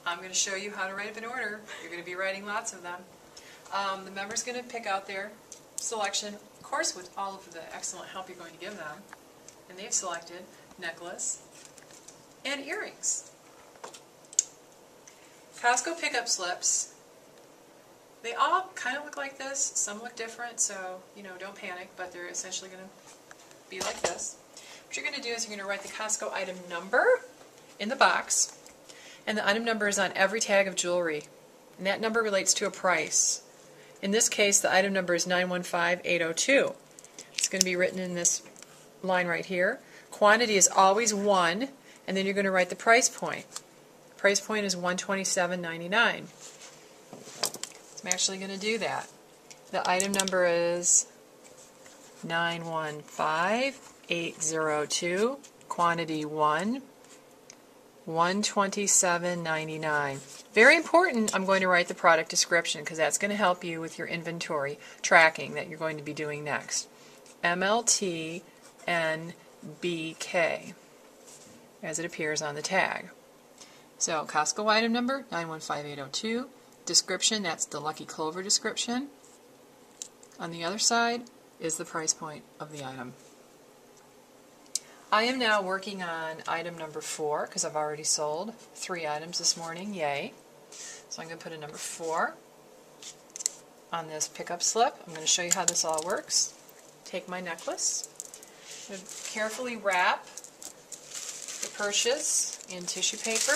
I'm going to show you how to write up an order. You're going to be writing lots of them. The member's going to pick out their selection, of course with all of the excellent help you're going to give them. And they've selected necklace and earrings. Costco pickup slips. They all kind of look like this. Some look different, so don't panic, but they're essentially going to be like this. What you're going to do is you're going to write the Costco item number in the box, and the item number is on every tag of jewelry, and that number relates to a price. In this case, the item number is 915802. It's going to be written in this line right here. Quantity is always 1, and then you're going to write the price point. Price point is $127.99. I'm actually going to do that. The item number is 915802. Quantity 1. $127.99. Very important, I'm going to write the product description because that's going to help you with your inventory tracking that you're going to be doing next. MLTNBK, as it appears on the tag. So, Costco item number, 915802. Description, that's the Lucky Clover description. On the other side is the price point of the item. I am now working on item number 4 because I've already sold 3 items this morning, yay. So I'm going to put a number 4 on this pickup slip. I'm going to show you how this all works. Take my necklace, I'm going to carefully wrap the purchase in tissue paper.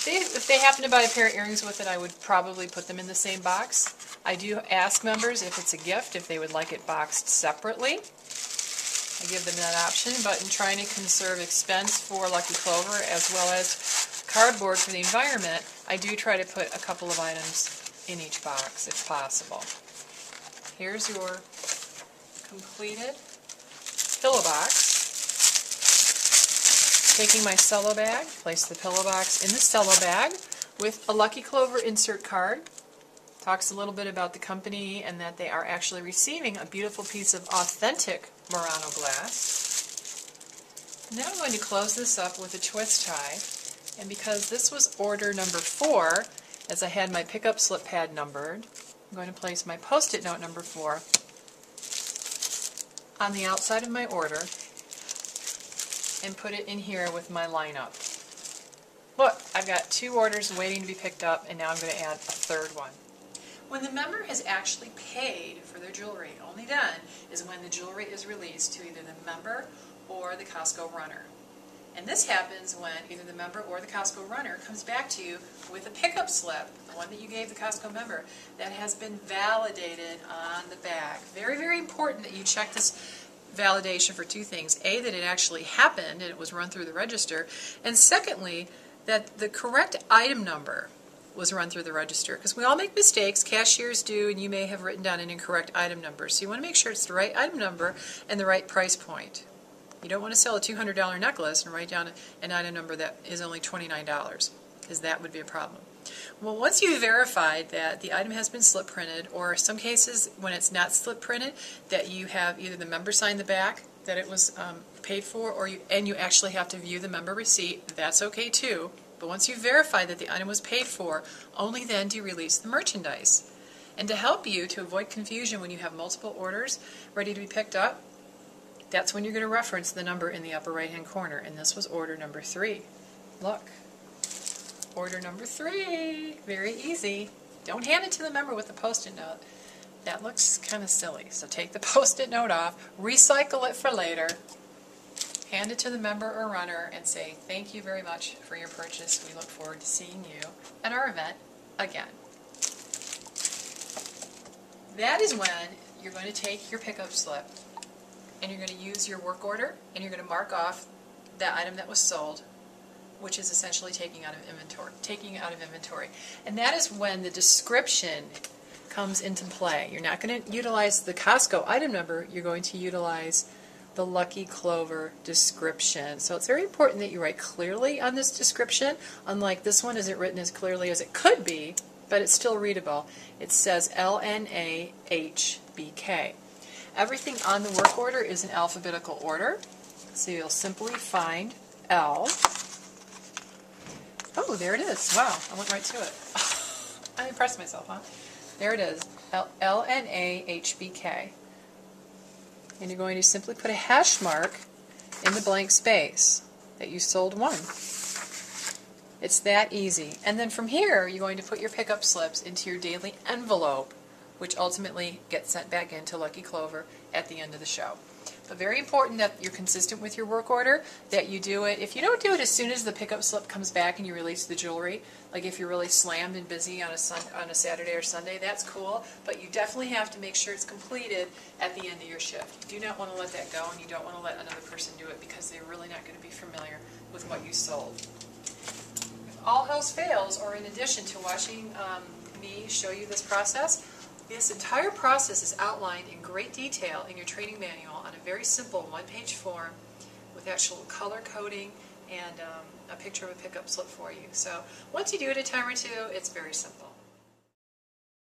If they happen to buy a pair of earrings with it, I would probably put them in the same box. I do ask members if it's a gift, if they would like it boxed separately. I give them that option, but in trying to conserve expense for Lucky Clover as well as cardboard for the environment, I do try to put a couple of items in each box if possible. Here's your completed pillow box. Taking my cello bag, place the pillow box in the cello bag with a Lucky Clover insert card. Talks a little bit about the company and that they are actually receiving a beautiful piece of authentic Murano glass. And then I'm going to close this up with a twist tie, and because this was order number 4, as I had my pickup slip pad numbered, I'm going to place my post-it note number 4 on the outside of my order and put it in here with my lineup. Look, I've got 2 orders waiting to be picked up, and now I'm going to add a 3rd one. When the member has actually paid for their jewelry, only then is when the jewelry is released to either the member or the Costco runner. And this happens when either the member or the Costco runner comes back to you with a pickup slip, the one that you gave the Costco member, that has been validated on the back. Very, very important that you check this validation for 2 things. A, that it actually happened and it was run through the register, and secondly, that the correct item number was run through the register, because we all make mistakes, cashiers do, and you may have written down an incorrect item number. So you want to make sure it's the right item number and the right price point. You don't want to sell a $200 necklace and write down an item number that is only $29, because that would be a problem. Well, once you've verified that the item has been slip printed, or in some cases when it's not slip printed, that you have either the member sign the back that it was paid for, or you actually have to view the member receipt, that's okay too. But once you verify that the item was paid for, only then do you release the merchandise. And to help you to avoid confusion when you have multiple orders ready to be picked up, that's when you're going to reference the number in the upper right hand corner. And this was order number 3. Look. Order number 3. Very easy. Don't hand it to the member with a post-it note. That looks kind of silly. So take the post-it note off, recycle it for later, hand it to the member or runner and say, thank you very much for your purchase. We look forward to seeing you at our event again. That is when you're going to take your pickup slip and you're going to use your work order and you're going to mark off that item that was sold, which is essentially taking out of inventory. And that is when the description comes into play. You're not going to utilize the Costco item number, you're going to utilize the Lucky Clover description. So it's very important that you write clearly on this description. Unlike this one, isn't written as clearly as it could be, but it's still readable. It says LNAHBK. Everything on the work order is in alphabetical order. So you'll simply find L, Oh, there it is. Wow, I went right to it. I impressed myself, huh? There it is, LNAHBK. And you're going to simply put a hash mark in the blank space that you sold one. It's that easy. And then from here, you're going to put your pickup slips into your daily envelope, which ultimately gets sent back into Lucky Clover at the end of the show. But very important that you're consistent with your work order, that you do it. If you don't do it as soon as the pickup slip comes back and you release the jewelry, like if you're really slammed and busy on a Saturday or Sunday, that's cool, but you definitely have to make sure it's completed at the end of your shift. You do not want to let that go, and you don't want to let another person do it because they're really not going to be familiar with what you sold. If all else fails, or in addition to watching me show you this process, this entire process is outlined in great detail in your training manual on a very simple one-page form with actual color coding and a picture of a pickup slip for you. So once you do it a time or two, it's very simple.